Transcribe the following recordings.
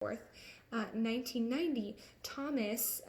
forth. 1990, Thomas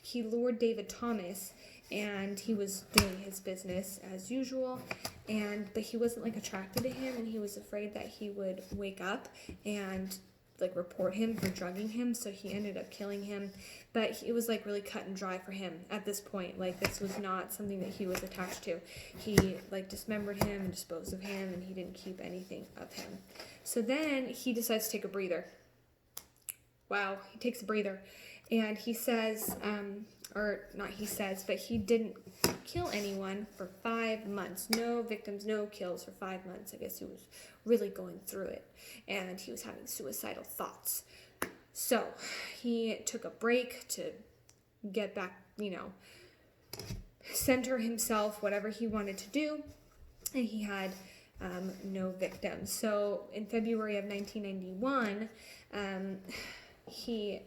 he lured David Thomas, and he was doing his business as usual, but he wasn't like attracted to him, and he was afraid that he would wake up and like report him for drugging him, so he ended up killing him. But it was like really cut and dry for him at this point. Like, this was not something that he was attached to. He like dismembered him and disposed of him, and he didn't keep anything of him. So then he decides to take a breather. Wow, he takes a breather. And he says, or not he says, but he didn't kill anyone for 5 months. No victims, no kills for 5 months. I guess he was really going through it. And he was having suicidal thoughts. So he took a break to get back, center himself, whatever he wanted to do. And he had no victims. So in February of 1991, he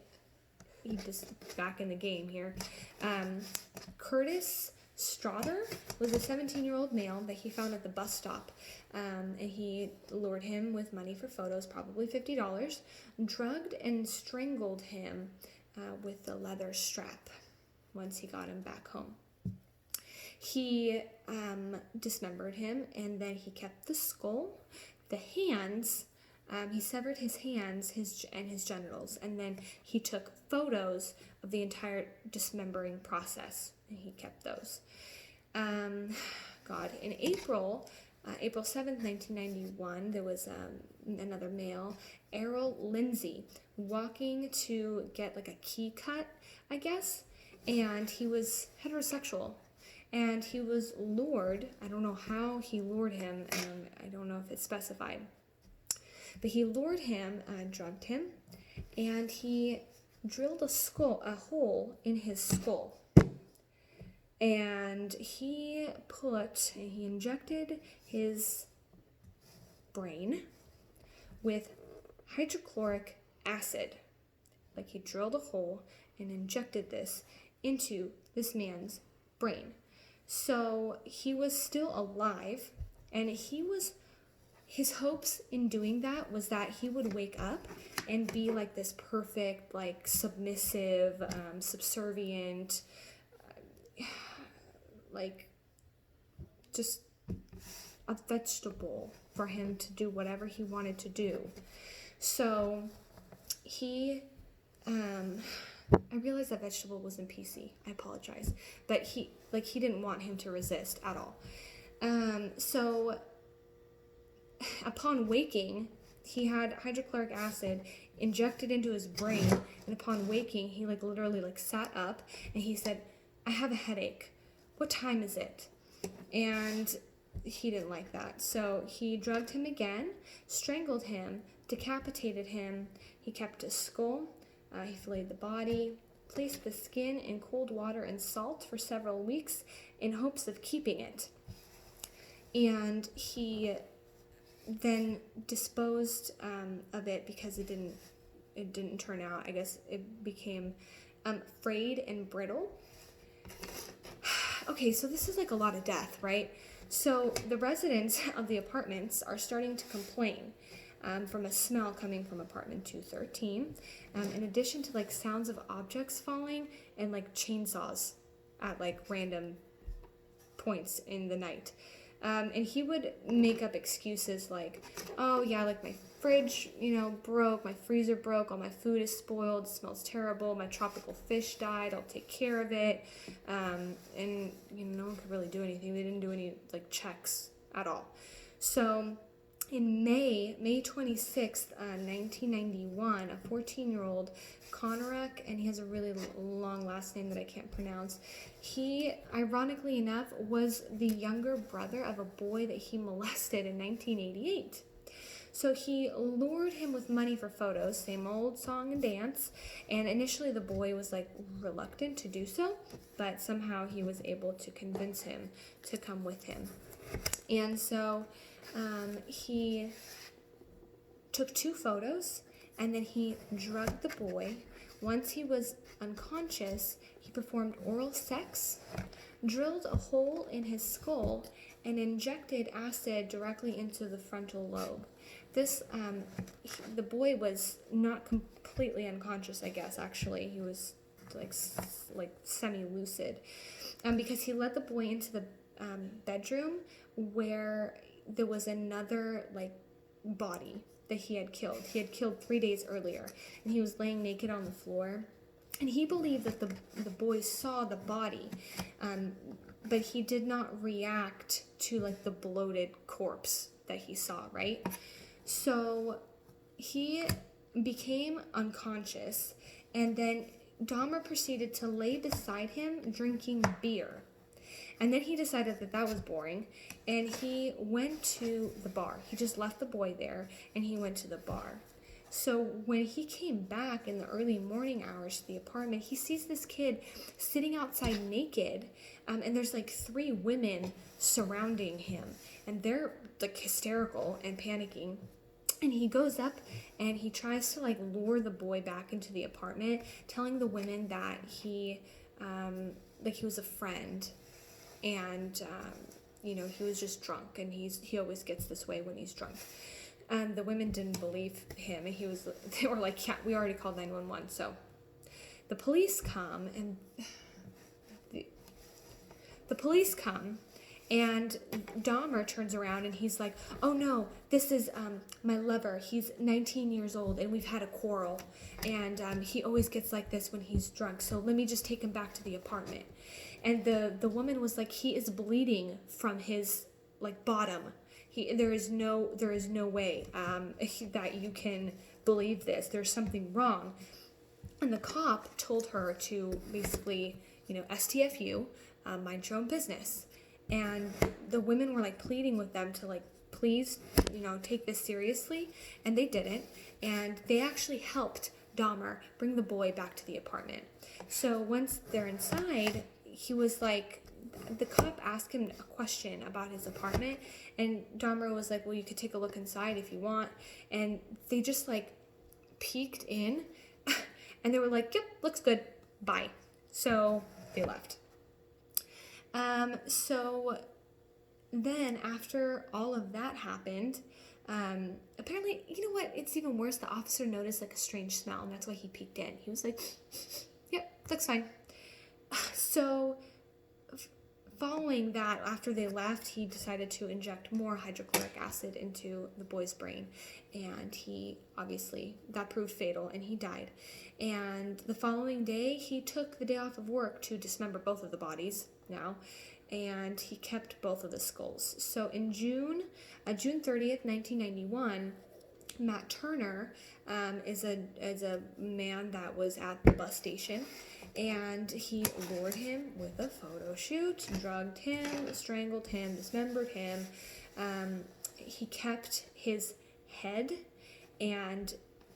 just back in the game here. Curtis Strother was a 17-year-old male that he found at the bus stop, and he lured him with money for photos, probably $50, drugged and strangled him with a leather strap once he got him back home. He dismembered him, and then he kept the skull, the hands. He severed his hands and his genitals, and then he took photos of the entire dismembering process, and he kept those. In April 7th, 1991, there was another male, Errol Lindsay, walking to get like a key cut, I guess, and he was heterosexual. And he was lured. I don't know how he lured him, and I don't know if it's specified. But he lured him, drugged him, and he drilled a hole in his skull. And he injected his brain with hydrochloric acid. Like, he drilled a hole and injected this into this man's brain. So he was still alive, and his hopes in doing that was that he would wake up and be like this perfect, like submissive, subservient, like just a vegetable for him to do whatever he wanted to do. So I realized that vegetable wasn't PC. I apologize. But he didn't want him to resist at all. So upon waking, he had hydrochloric acid injected into his brain, and upon waking, he literally sat up, and he said, "I have a headache. What time is it?" And he didn't like that. So he drugged him again, strangled him, decapitated him. He kept his skull. He filleted the body, placed the skin in cold water and salt for several weeks in hopes of keeping it. And he then disposed of it because it didn't turn out. I guess it became frayed and brittle. Okay, so this is a lot of death, right? So the residents of the apartments are starting to complain from a smell coming from apartment 213, in addition to sounds of objects falling and chainsaws at random points in the night. And he would make up excuses oh yeah, my fridge, broke, my freezer broke, all my food is spoiled, it smells terrible, my tropical fish died, I'll take care of it. And no one could really do anything. They didn't do any checks at all. So in May 26th, 1991, a 14-year-old Konarak, and he has a really long last name that I can't pronounce, he, ironically enough, was the younger brother of a boy that he molested in 1988. So he lured him with money for photos, same old song and dance, and initially the boy was reluctant to do so, but somehow he was able to convince him to come with him. And so he took 2 photos, and then he drugged the boy. Once he was unconscious, he performed oral sex, drilled a hole in his skull, and injected acid directly into the frontal lobe. this the boy was not completely unconscious, I guess. Actually, he was like semi-lucid, because he led the boy into the bedroom where there was another like body that he had killed. He had killed 3 days earlier, and he was laying naked on the floor. And he believed that the boy saw the body, but he did not react to like the bloated corpse that he saw, right? So he became unconscious, and then Dahmer proceeded to lay beside him drinking beer. And then he decided that that was boring, and he went to the bar. He just left the boy there, and he went to the bar. So when he came back in the early morning hours to the apartment, he sees this kid sitting outside naked, and there's like 3 women surrounding him, and they're like hysterical and panicking. And he goes up and he tries to like lure the boy back into the apartment, telling the women that he was a friend, and he was just drunk, and he always gets this way when he's drunk. And the women didn't believe him, and they were like, yeah, we already called 911. So the police come, and and Dahmer turns around and he's like, oh no, this is my lover. He's 19 years old, and we've had a quarrel, and he always gets like this when he's drunk, so let me just take him back to the apartment. And the woman was like, he is bleeding from his like bottom. There is no way that you can believe this. There's something wrong. And the cop told her to basically, STFU, mind your own business. And the women were like pleading with them to like, please, take this seriously. And they didn't. And they actually helped Dahmer bring the boy back to the apartment. So once they're inside, he was like, the cop asked him a question about his apartment, and Dahmer was like, well, you could take a look inside if you want. And they just like peeked in and they were like, yep, looks good, bye. So they left. So then after all of that happened, apparently, you know what, it's even worse. The officer noticed like a strange smell, and that's why he peeked in. He was like, yep, looks fine. So following that, after they left, he decided to inject more hydrochloric acid into the boy's brain, and that proved fatal, and he died. And the following day, he took the day off of work to dismember both of the bodies now, and he kept both of the skulls. So in June 30th, 1991, Matt Turner is a man that was at the bus station, and he lured him with a photo shoot, drugged him, strangled him, dismembered him. He kept his head, and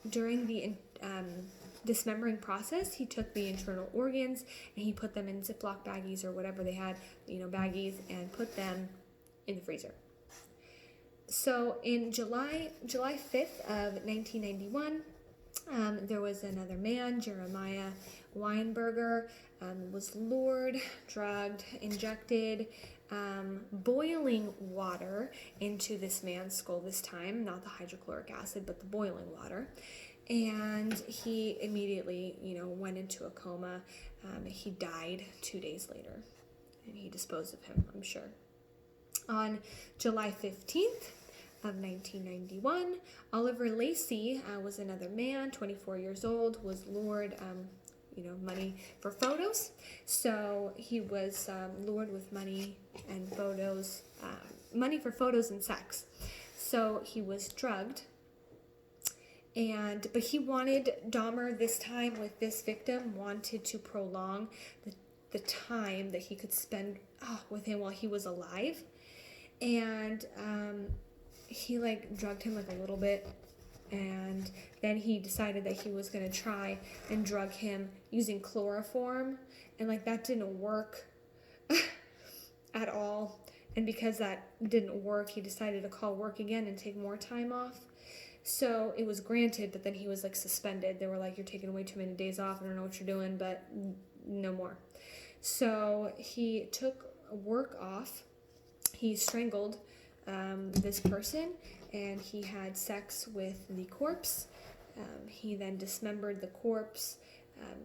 during the dismembering process, he took the internal organs and he put them in Ziploc baggies or whatever they had, baggies, and put them in the freezer. So in July 5th of 1991, there was another man, Jeremiah Weinberger, was lured, drugged, injected boiling water into this man's skull this time, not the hydrochloric acid, but the boiling water. And he immediately, went into a coma. He died 2 days later, and he disposed of him, I'm sure. On July 15th of 1991, Oliver Lacey was another man, 24 years old, was lured, money for photos. So he was lured with money and photos, money for photos and sex. So he was drugged. But he wanted, Dahmer this time with this victim, wanted to prolong the time that he could spend with him while he was alive. And he drugged him a little bit, and then he decided that he was going to try and drug him using chloroform, and that didn't work at all. And because that didn't work, he decided to call work again and take more time off. So it was granted, but then he was suspended. They were like, you're taking way too many days off. I don't know what you're doing, but no more. So he took work off. He strangled this person, and he had sex with the corpse. He then dismembered the corpse.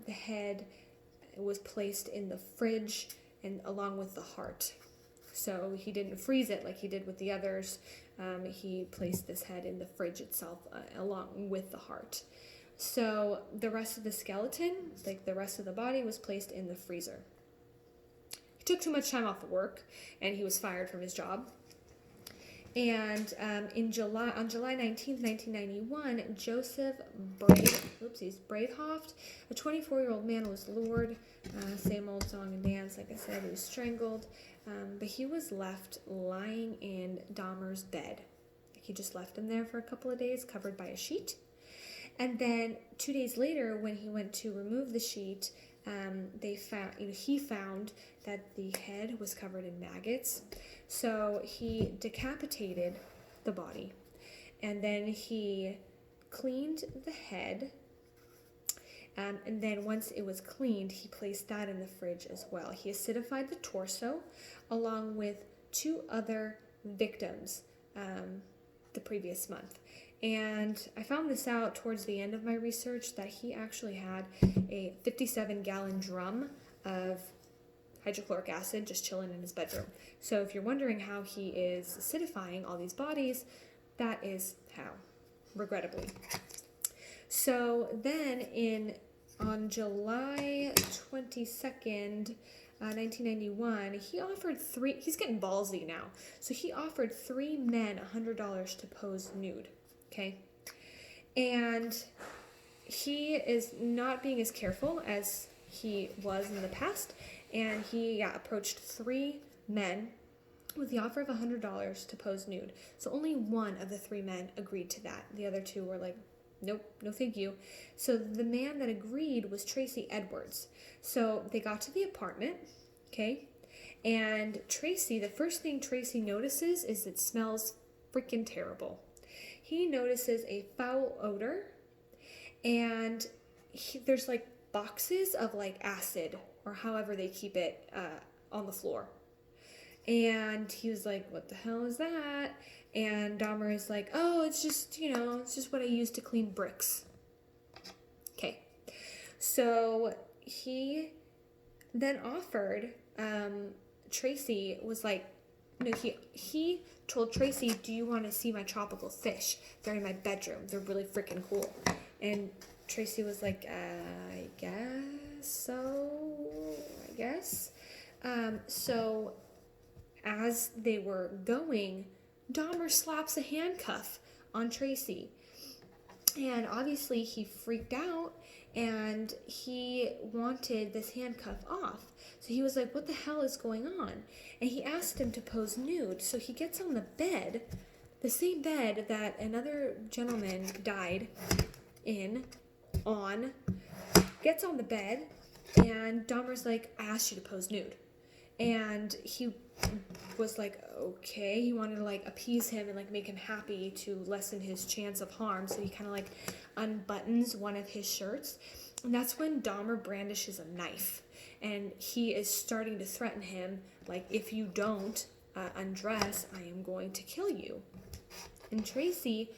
The head was placed in the fridge and along with the heart. So he didn't freeze it like he did with the others. He placed this head in the fridge itself along with the heart. So the rest of the skeleton, like the rest of the body, was placed in the freezer. He took too much time off of work, and he was fired from his job. And on July 19th, 1991, Joseph Bradehoft, a 24-year-old man, was lured. Same old song and dance, like I said, he was strangled. But he was left lying in Dahmer's bed. He just left him there for a couple of days, covered by a sheet. And then 2 days later, when he went to remove the sheet, he found that the head was covered in maggots. So he decapitated the body, and then he cleaned the head. And then once it was cleaned, he placed that in the fridge as well. He acidified the torso along with 2 other victims the previous month. And I found this out towards the end of my research, that he actually had a 57-gallon drum of hydrochloric acid just chilling in his bedroom. So if you're wondering how he is acidifying all these bodies, that is how, regrettably. So then on July 22nd, 1991, he offered he's getting ballsy now. So he offered 3 men $100 to pose nude. Okay, and he is not being as careful as he was in the past, and he approached 3 men with the offer of $100 to pose nude. So only one of the 3 men agreed to that. The other 2 were like, nope, no thank you. So the man that agreed was Tracy Edwards. So they got to the apartment, okay, and the first thing Tracy notices is it smells freaking terrible. He notices a foul odor, and there's like boxes of like acid, or however they keep it, on the floor. And he was like, what the hell is that? And Dahmer is like, oh, it's just what I use to clean bricks. Okay. So he then offered, Tracy was like, no, he told Tracy, do you want to see my tropical fish? They're in my bedroom. They're really freaking cool. And Tracy was like, I guess so, I guess. So as they were going, Dahmer slaps a handcuff on Tracy. And obviously he freaked out, and he wanted this handcuff off. So he was like, what the hell is going on? And he asked him to pose nude. So he gets on the bed, the same bed that another gentleman died gets on the bed, and Dahmer's like, I asked you to pose nude. And he was like, okay. He wanted to like appease him and like make him happy to lessen his chance of harm. So he kind of like unbuttons one of his shirts. And that's when Dahmer brandishes a knife. And he is starting to threaten him, like, if you don't undress, I am going to kill you. And Tracy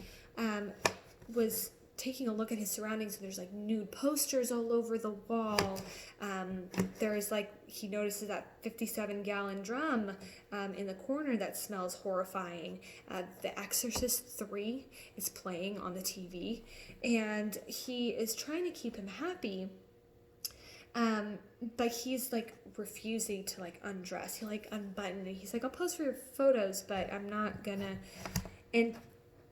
was taking a look at his surroundings, and there's like nude posters all over the wall. There's like, he notices that 57-gallon drum in the corner that smells horrifying. The Exorcist 3 is playing on the TV, and he is trying to keep him happy. But he's like refusing to like undress. He like unbuttoned, and he's like, I'll pose for your photos, but I'm not gonna. And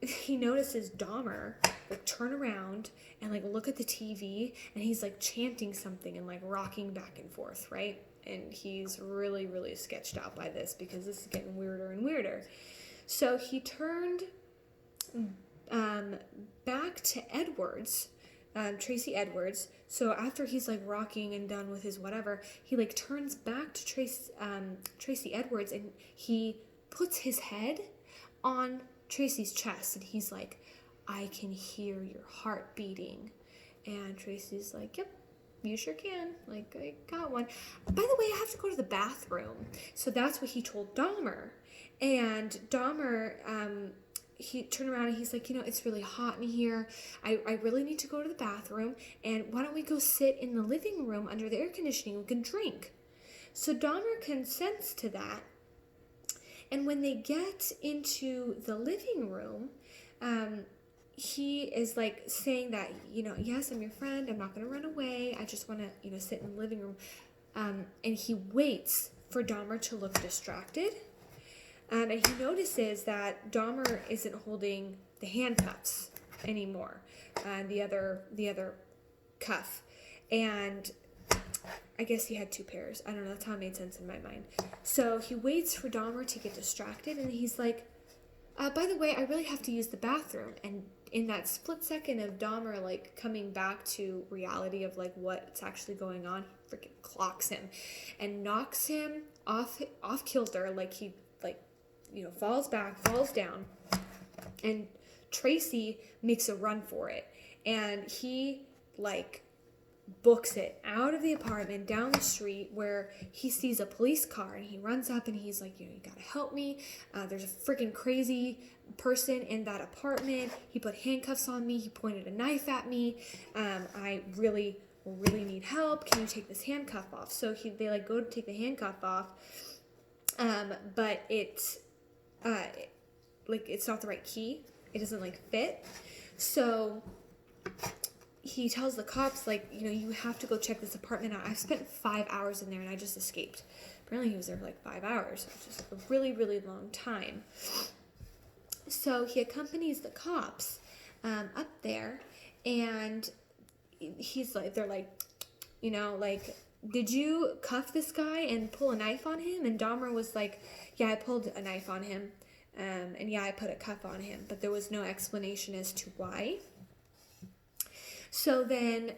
he notices Dahmer like turn around and like look at the TV, and he's like chanting something and like rocking back and forth, right? And he's really, really sketched out by this, because this is getting weirder and weirder. So he turned back to Edwards, Tracy Edwards. So after he's like rocking and done with his whatever, he like turns back to Tracy Edwards, and he puts his head on Tracy's chest, and he's like, I can hear your heart beating. And Tracy's like, yep, you sure can. Like, I got one. By the way, I have to go to the bathroom. So that's what he told Dahmer. And Dahmer he turned around and he's like, it's really hot in here. I really need to go to the bathroom. And why don't we go sit in the living room under the air conditioning? We can drink. So Dahmer consents to that. And when they get into the living room, he is like saying that, yes, I'm your friend. I'm not going to run away. I just want to, sit in the living room. And he waits for Dahmer to look distracted. And he notices that Dahmer isn't holding the handcuffs anymore, the other cuff. And I guess he had two pairs. I don't know. That's how it made sense in my mind. So he waits for Dahmer to get distracted, and he's like, by the way, I really have to use the bathroom. And in that split second of Dahmer, like, coming back to reality of, like, what's actually going on, he freaking clocks him and knocks him off kilter, like he, falls down. And Tracy makes a run for it. And he, books it out of the apartment down the street where he sees a police car, and he runs up and he's like, you gotta help me. There's a freaking crazy person in that apartment. He put handcuffs on me. He pointed a knife at me. I really need help. Can you take this handcuff off? So they go to take the handcuff off. But it's not the right key. It doesn't fit. So he tells the cops, you have to go check this apartment out. I've spent 5 hours in there and I just escaped. Apparently he was there for 5 hours, which is a really, really long time. So he accompanies the cops up there, and they're like, did you cuff this guy and pull a knife on him? And Dahmer was like, yeah, I pulled a knife on him. And yeah, I put a cuff on him, but there was no explanation as to why. So then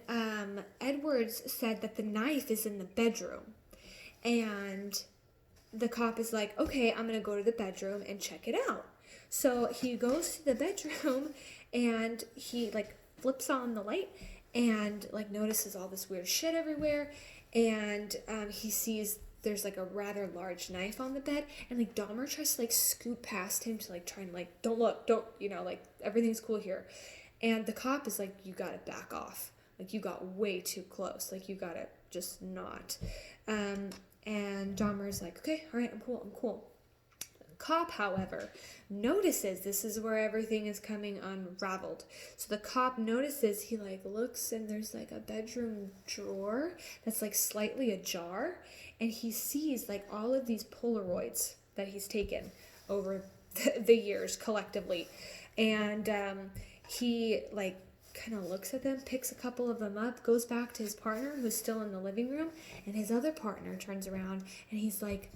Edwards said that the knife is in the bedroom. And the cop is like, okay, I'm going to go to the bedroom and check it out. So he goes to the bedroom and he flips on the light and notices all this weird shit everywhere. And he sees there's a rather large knife on the bed, and Dahmer tries to scoot past him to try and don't look, don't, everything's cool here. And the cop is like, you gotta back off. You got way too close. You gotta just not. And Dahmer's like, okay, all right, I'm cool. The cop, however, notices this is where everything is coming unraveled. So the cop notices, he looks, and there's a bedroom drawer that's slightly ajar. And he sees all of these Polaroids that he's taken over the years collectively. And he kind of looks at them, picks a couple of them up, goes back to his partner who's still in the living room, and his other partner turns around and he's like,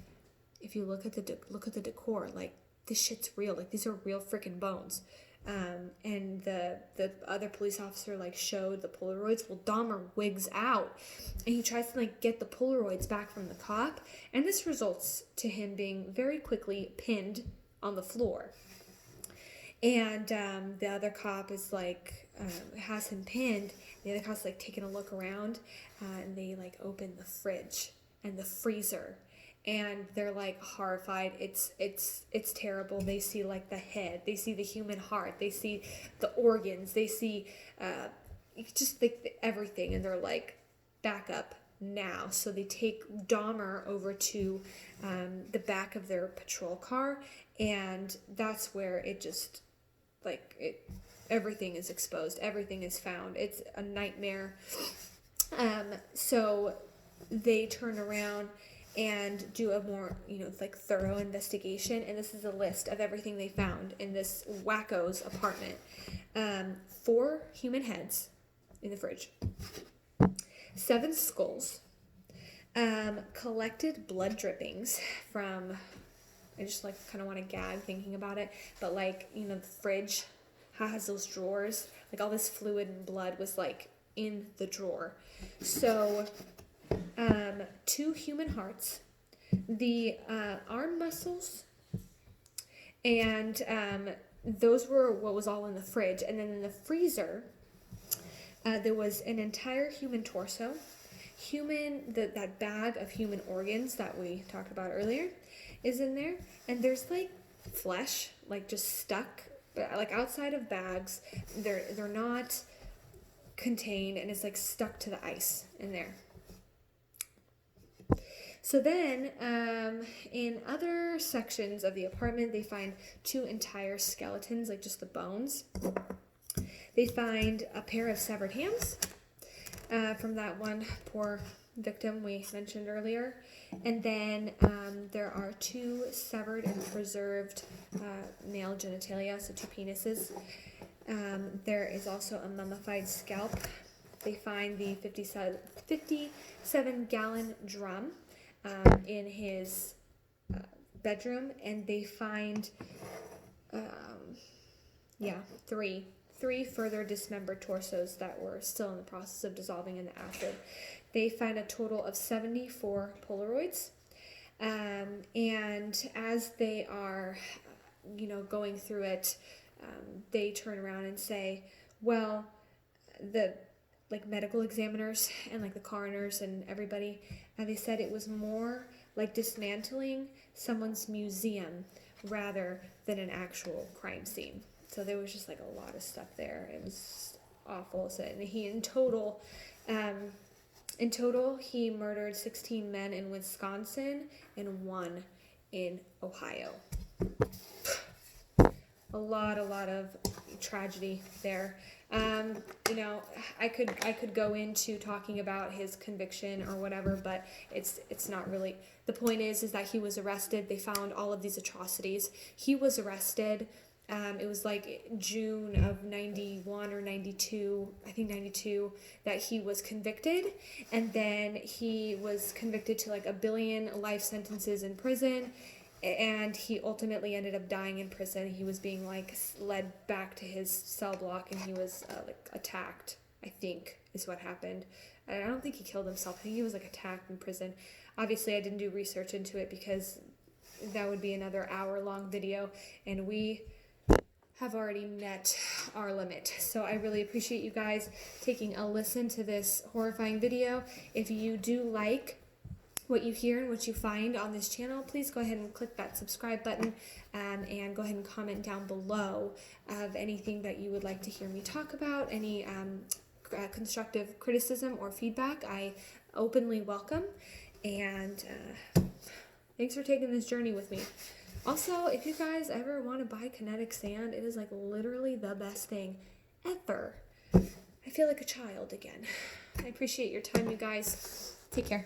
if you look at the decor, this shit's real. These are real freaking bones. And the other police officer showed the Polaroids. Well, Dahmer wigs out and he tries to get the Polaroids back from the cop, and this results to him being very quickly pinned on the floor. And the other cop is has him pinned. The other cop's taking a look around, and they open the fridge and the freezer. And they're horrified. It's terrible. They see the head. They see the human heart. They see the organs. They see just everything. And they're back up now. So they take Dahmer over to the back of their patrol car, and that's where it just everything is exposed. Everything is found. It's a nightmare. So they turn around and do a more, thorough investigation. And this is a list of everything they found in this wacko's apartment. 4 human heads in the fridge. 7 skulls. Collected blood drippings from, I just kind of want to gag thinking about it. But the fridge has those drawers. All this fluid and blood was in the drawer. So 2 human hearts, the arm muscles, and those were what was all in the fridge. And then in the freezer, there was an entire human torso, that bag of human organs that we talked about earlier is in there, and there's flesh just stuck but like outside of bags, they're not contained, and it's like stuck to the ice in there. So then, in other sections of the apartment, they find 2 entire skeletons, like just the bones. They find a pair of severed hands from that one poor victim we mentioned earlier. And then there are 2 severed and preserved male genitalia, so 2 penises. There is also a mummified scalp. They find the 57-gallon drum in his bedroom, and they find, 3 further dismembered torsos that were still in the process of dissolving in the acid. They find a total of 74 Polaroids, and as they are, going through it, they turn around and say, well, the medical examiners and the coroners and everybody, they said it was more like dismantling someone's museum rather than an actual crime scene. So there was just a lot of stuff there. It was awful. So, and he in total he murdered 16 men in Wisconsin and 1 in Ohio. A lot of tragedy there. I could go into talking about his conviction or whatever, but it's not really. The point is that he was arrested. They found all of these atrocities. He was arrested. It was June of 91 or 92, I think 92, that he was convicted. And then he was convicted to 1 billion life sentences in prison. And he ultimately ended up dying in prison. He was being led back to his cell block, and he was attacked, I think is what happened. I don't think he killed himself. I think he was attacked in prison. Obviously I didn't do research into it because that would be another hour-long video, and we have already met our limit. So I really appreciate you guys taking a listen to this horrifying video. If you do like what you hear and what you find on this channel, please go ahead and click that subscribe button, and go ahead and comment down below of anything that you would like to hear me talk about, any constructive criticism or feedback. I openly welcome, and thanks for taking this journey with me. Also, if you guys ever want to buy kinetic sand, it is literally the best thing ever. I feel like a child again. I appreciate your time, you guys. Take care.